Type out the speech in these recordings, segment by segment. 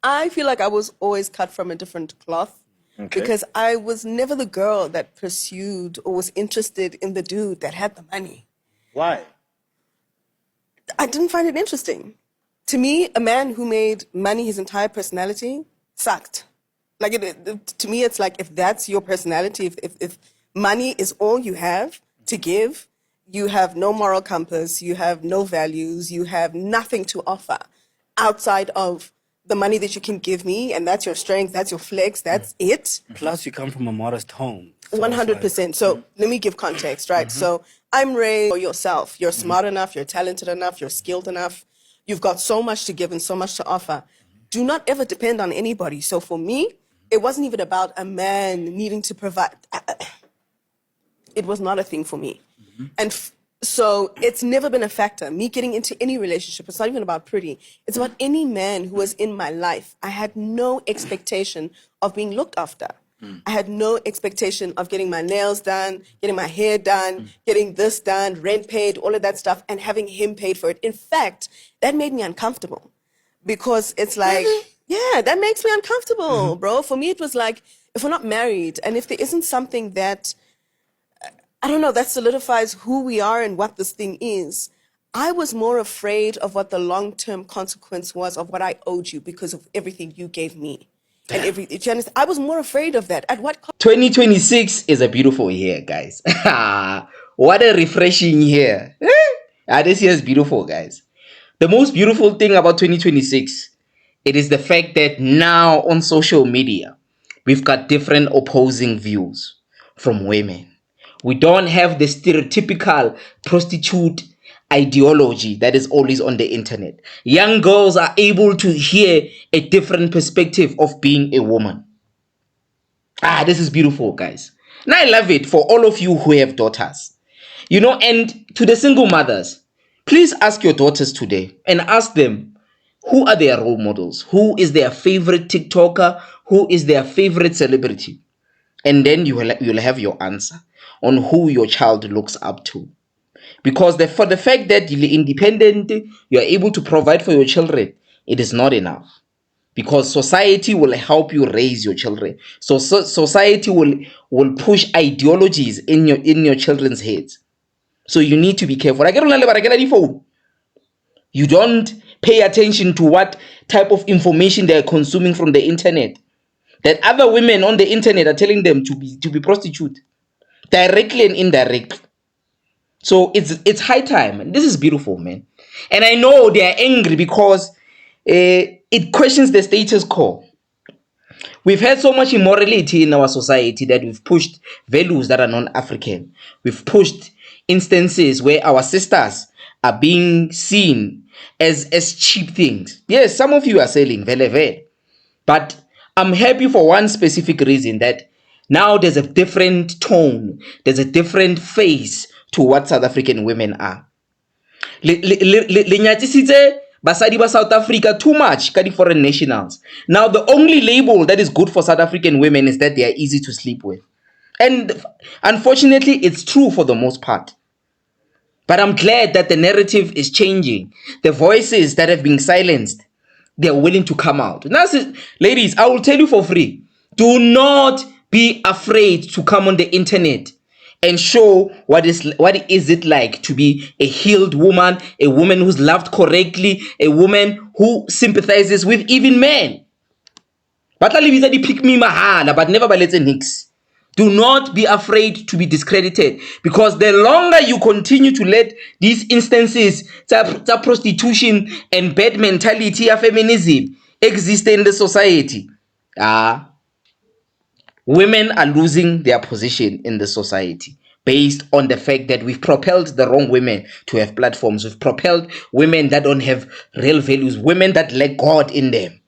I feel like I was always cut from a different cloth because I was never the girl that pursued or was interested in the dude that had the money. Why? I didn't find it interesting. To me, a man who made money his entire personality sucked. Like, to me, it's like, if that's your personality, if money is all you have to give, you have no moral compass, you have no values, you have nothing to offer outside of the money that you can give me, and that's your strength, that's your flex, that's it. Plus, you come from a modest home. So 100%. So let me give context, right? So I'm raised for yourself. You're smart enough, you're talented enough, you're skilled enough. You've got so much to give and so much to offer. Do not ever depend on anybody. So for me, it wasn't even about a man needing to provide. It was not a thing for me. And so it's never been a factor. Me getting into any relationship, it's not even about pretty. It's about any man who was in my life. I had no expectation of being looked after. I had no expectation of getting my nails done, getting my hair done, getting this done, rent paid, all of that stuff, and having him paid for it. In fact, that made me uncomfortable because it's like, yeah, that makes me uncomfortable, bro. For me, it was like, if we're not married and if there isn't something that, I don't know, that solidifies who we are and what this thing is, I was more afraid of what the long-term consequence was of what I owed you because of everything you gave me. And everything, you understand? I was more afraid of that. At what cost? 2026 is a beautiful year, guys. What a refreshing year. This year is beautiful, guys. The most beautiful thing about 2026, it is the fact that now on social media, we've got different opposing views from women. We don't have the stereotypical prostitute ideology that is always on the internet. Young girls are able to hear a different perspective of being a woman. This is beautiful, guys. And I love it for all of you who have daughters. And to the single mothers, please ask your daughters today and ask them, who are their role models? Who is their favorite TikToker? Who is their favorite celebrity? And then you'll have your answer on who your child looks up to. Because for the fact that you're independent, you are able to provide for your children, it is not enough. Because society will help you raise your children. So society will push ideologies in your children's heads. So you need to be careful. You don't pay attention to what type of information they are consuming from the internet. That other women on the internet are telling them to be prostitute, directly and indirectly. So it's high time. This is beautiful, man. And I know they are angry because it questions the status quo. We've had so much immorality in our society that we've pushed values that are non-African. We've pushed instances where our sisters are being seen as cheap things. Yes, some of you are selling vele. But I'm happy for one specific reason, that now there's a different tone, there's a different face to what South African women are. Basadi ba South Africa too much ka di foreign nationals. Now the only label that is good for South African women is that they are easy to sleep with. And unfortunately, it's true for the most part. But I'm glad that the narrative is changing. The voices that have been silenced, they're willing to come out. Now, ladies, I will tell you for free, do not be afraid to come on the internet and show what is it like to be a healed woman, a woman who's loved correctly, a woman who sympathizes with even men. But pick me mahala, but never by nix. Do not be afraid to be discredited, because the longer you continue to let these instances of prostitution and bad mentality of feminism exist in the society, women are losing their position in the society based on the fact that we've propelled the wrong women to have platforms. We've propelled women that don't have real values, women that lack God in them,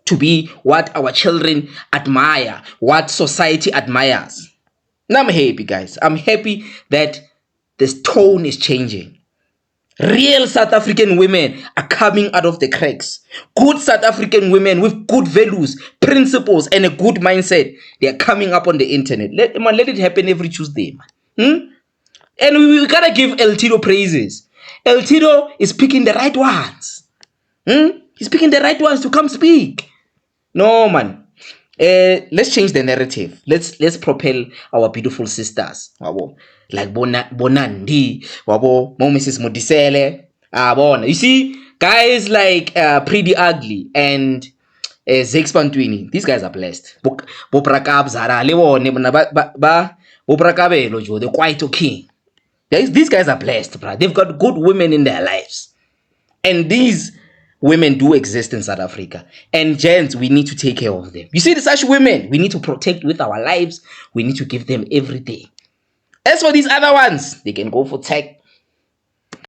to be what our children admire, what society admires. And I'm happy, guys. I'm happy that this tone is changing. Real South African women are coming out of the cracks. Good South African women with good values, principles, and a good mindset. They are coming up on the internet. Let it happen every Tuesday, man. And we gotta give El Tito praises. El Tito is picking the right ones. He's picking the right ones to come speak. No, man. Let's change the narrative. Let's propel our beautiful sisters. Wabo. Like Bonandi, Wabo, Mrs. Modiselle. You see, guys like Pretty Ugly and Zex Pantwini. These guys are blessed. Boprakab Zara, Lewone, Boprakabelo, the Kwaito King. These guys are blessed, bro. They've got good women in their lives. And these women do exist in South Africa. And gents, we need to take care of them. You see, such women, we need to protect with our lives. We need to give them everything. As for these other ones, they can go for tech,